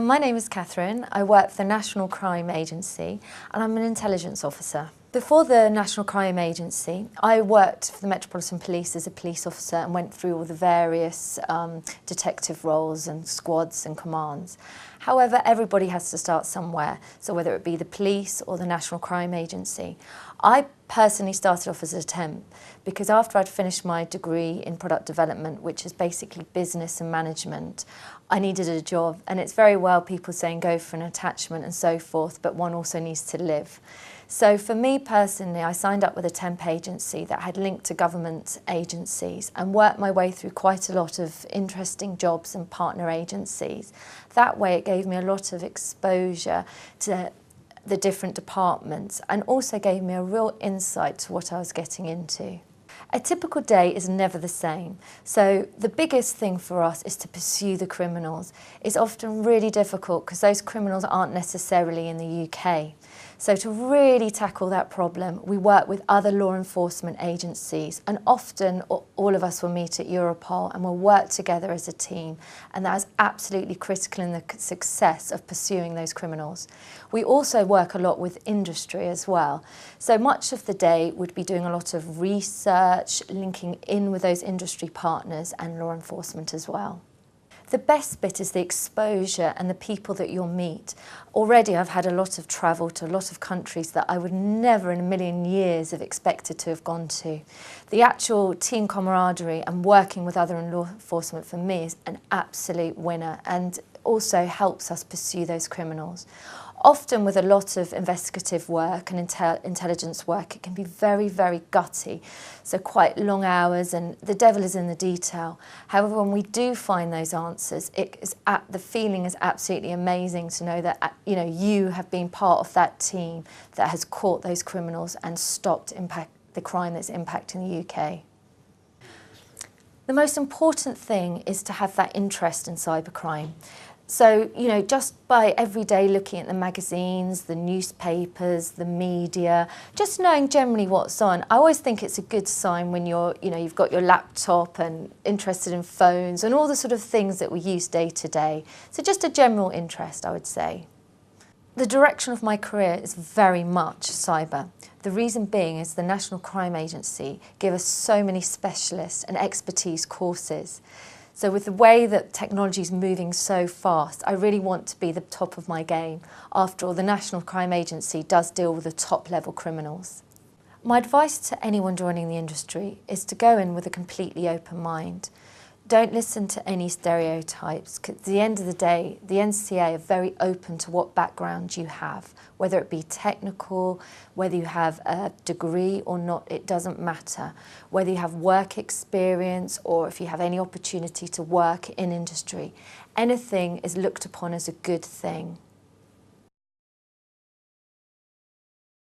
My name is Catherine. I work for the National Crime Agency and I'm an intelligence officer. Before the National Crime Agency, I worked for the Metropolitan Police as a police officer and went through all the various detective roles and squads and commands. However, everybody has to start somewhere, so whether it be the police or the National Crime Agency. I personally started off as a temp because after I'd finished my degree in product development, which is basically business and management, I needed a job. And it's very well people saying go for an attachment and so forth, but one also needs to live. So for me personally, I signed up with a temp agency that had linked to government agencies and worked my way through quite a lot of interesting jobs and partner agencies. That way it gave me a lot of exposure to the different departments and also gave me a real insight to what I was getting into. A typical day is never the same, so the biggest thing for us is to pursue the criminals. It's often really difficult because those criminals aren't necessarily in the UK. So to really tackle that problem, we work with other law enforcement agencies, and often all of us will meet at Europol and we'll work together as a team, and that is absolutely critical in the success of pursuing those criminals. We also work a lot with industry as well. So much of the day would be doing a lot of research, linking in with those industry partners and law enforcement as well. The best bit is the exposure and the people that you'll meet. Already I've had a lot of travel to a lot of countries that I would never in a million years have expected to have gone to. The actual team camaraderie and working with other law enforcement for me is an absolute winner and also helps us pursue those criminals. Often with a lot of investigative work and intelligence work, it can be very, very gutty, so quite long hours, and the devil is in the detail. However, when we do find those answers, the feeling is absolutely amazing to know that you have been part of that team that has caught those criminals and stopped the crime that's impacting the UK. The most important thing is to have that interest in cybercrime. So, just by every day looking at the magazines, the newspapers, the media, just knowing generally what's on, I always think it's a good sign when you've got your laptop and interested in phones and all the sort of things that we use day to day. So just a general interest, I would say. The direction of my career is very much cyber. The reason being is the National Crime Agency give us so many specialist and expertise courses. So with the way that technology is moving so fast, I really want to be the top of my game. After all, the National Crime Agency does deal with the top level criminals. My advice to anyone joining the industry is to go in with a completely open mind. Don't listen to any stereotypes, because at the end of the day, the NCA are very open to what background you have, whether it be technical, whether you have a degree or not, it doesn't matter. Whether you have work experience or if you have any opportunity to work in industry, anything is looked upon as a good thing.